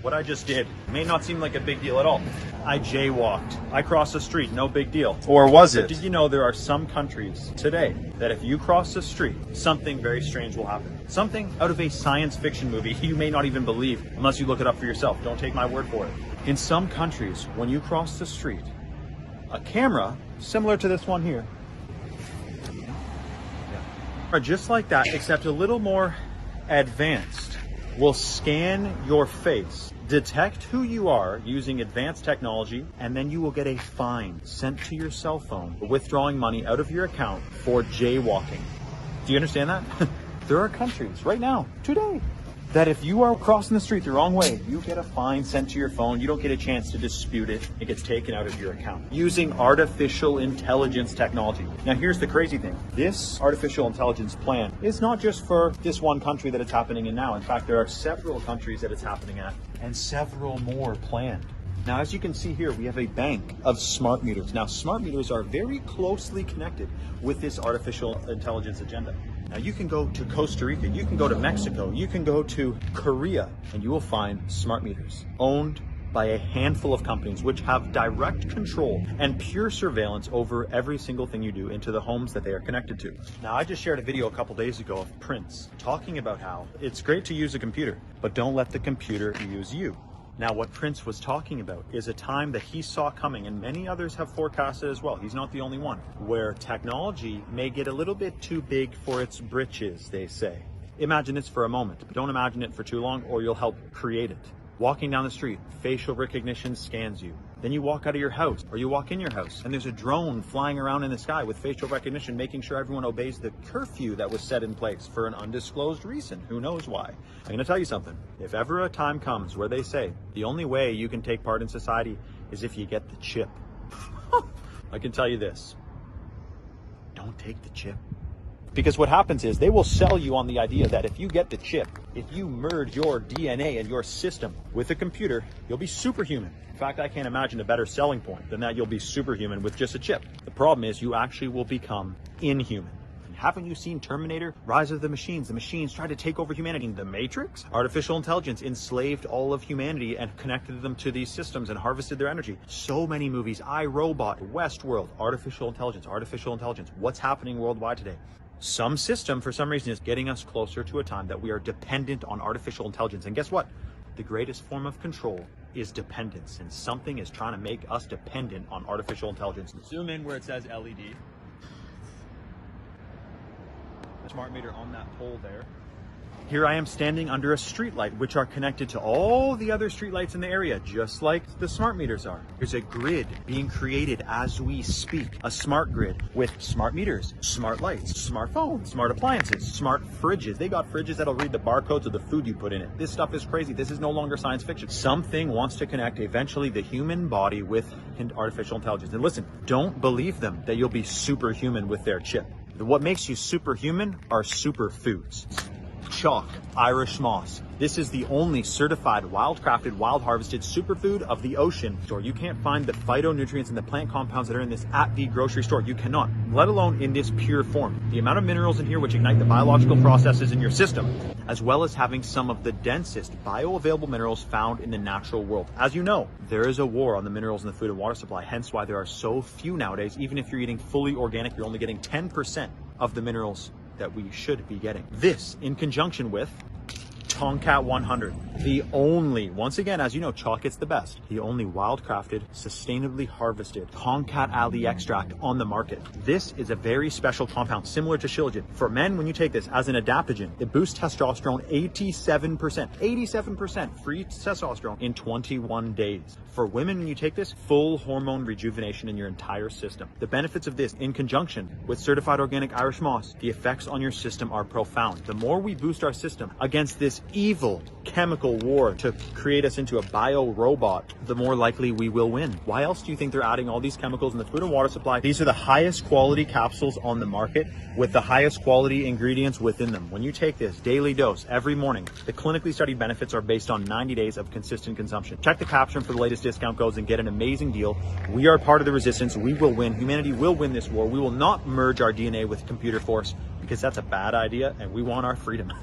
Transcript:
What I just did may not seem like a big deal at all. I jaywalked. I crossed the street, no big deal. Or was But it? did you know there are some countries today that if you cross the street, something very strange will happen? Something out of a science fiction movie you may not even believe unless you look it up for yourself. Don't take my word for it. In some countries, when you cross the street, a camera, similar to this one here, are just like that, except a little more advanced, will scan your face, detect who you are using advanced technology, and then you will get a fine sent to your cell phone for withdrawing money out of your account for jaywalking. Do you understand that? There are countries right now, today, that if you are crossing the street the wrong way, you get a fine sent to your phone. You don't get a chance to dispute it. It gets taken out of your account using artificial intelligence technology. Now, here's the crazy thing. This artificial intelligence plan is not just for this one country that it's happening in now. In fact, there are several countries that it's happening at and several more planned. Now, as you can see here, we have a bank of smart meters. Now, smart meters are very closely connected with this artificial intelligence agenda. Now, you can go to Costa Rica, you can go to Mexico, you can go to Korea, and you will find smart meters owned by a handful of companies which have direct control and pure surveillance over every single thing you do into the homes that they are connected to. Now, I just shared a video a couple days ago of Prince talking about how it's great to use a computer, but don't let the computer use you. Now, what Prince was talking about is a time that he saw coming, and many others have forecasted as well. He's not the only one, where technology may get a little bit too big for its britches, they say. Imagine this for a moment, but don't imagine it for too long or you'll help create it. Walking down the street, facial recognition scans you. Then you walk out of your house or you walk in your house and there's a drone flying around in the sky with facial recognition, making sure everyone obeys the curfew that was set in place for an undisclosed reason. Who knows why? I'm going to tell you something. If ever a time comes where they say the only way you can take part in society is if you get the chip, I can tell you this. Don't take the chip. Because what happens is they will sell you on the idea that if you get the chip, if you merge your DNA and your system with a computer, you'll be superhuman. In fact, I can't imagine a better selling point than that you'll be superhuman with just a chip. The problem is you actually will become inhuman. Haven't you seen Terminator? Rise of the Machines. The machines tried to take over humanity. The Matrix? Artificial intelligence enslaved all of humanity and connected them to these systems and harvested their energy. So many movies. I, Robot, Westworld, artificial intelligence, artificial intelligence. What's happening worldwide today? Some system, for some reason, is getting us closer to a time that we are dependent on artificial intelligence. And guess what? The greatest form of control is dependence. And something is trying to make us dependent on artificial intelligence. Zoom in where it says LED. Smart meter on that pole there. Here I am standing under a street light, which are connected to all the other street lights in the area, just like the smart meters are. There's a grid being created as we speak, a smart grid with smart meters, smart lights, smart phones, smart appliances, smart fridges. They got fridges that'll read the barcodes of the food you put in it. This stuff is crazy. This is no longer science fiction. Something wants to connect eventually the human body with artificial intelligence. And listen, don't believe them that you'll be superhuman with their chip. What makes you superhuman are superfoods. Chalk, Irish moss. This is the only certified wild-crafted, wild-harvested superfood of the ocean. You can't find the phytonutrients and the plant compounds that are in this at the grocery store. You cannot, let alone in this pure form. The amount of minerals in here which ignite the biological processes in your system, as well as having some of the densest bioavailable minerals found in the natural world. As you know, there is a war on the minerals in the food and water supply, hence why there are so few nowadays. Even if you're eating fully organic, you're only getting 10% of the minerals that we should be getting. This in conjunction with Tomcat 100, the only, once again, as you know, chalk gets the best, the only wild-crafted, sustainably harvested Tomcat alley extract on the market. This is a very special compound, similar to shilajit. For men, when you take this as an adaptogen, it boosts testosterone 87% free testosterone in 21 days. For women, when you take this, full hormone rejuvenation in your entire system. The benefits of this, in conjunction with certified organic Irish moss, the effects on your system are profound. The more we boost our system against this evil chemical war to create us into a bio-robot, the more likely we will win. Why else do you think they're adding all these chemicals in the food and water supply? These are the highest quality capsules on the market with the highest quality ingredients within them. When you take this daily dose every morning, the clinically studied benefits are based on 90 days of consistent consumption. Check the caption for the latest discount codes and get an amazing deal. We are part of the resistance. We will win. Humanity will win this war. We will not merge our DNA with computer force because that's a bad idea and we want our freedom.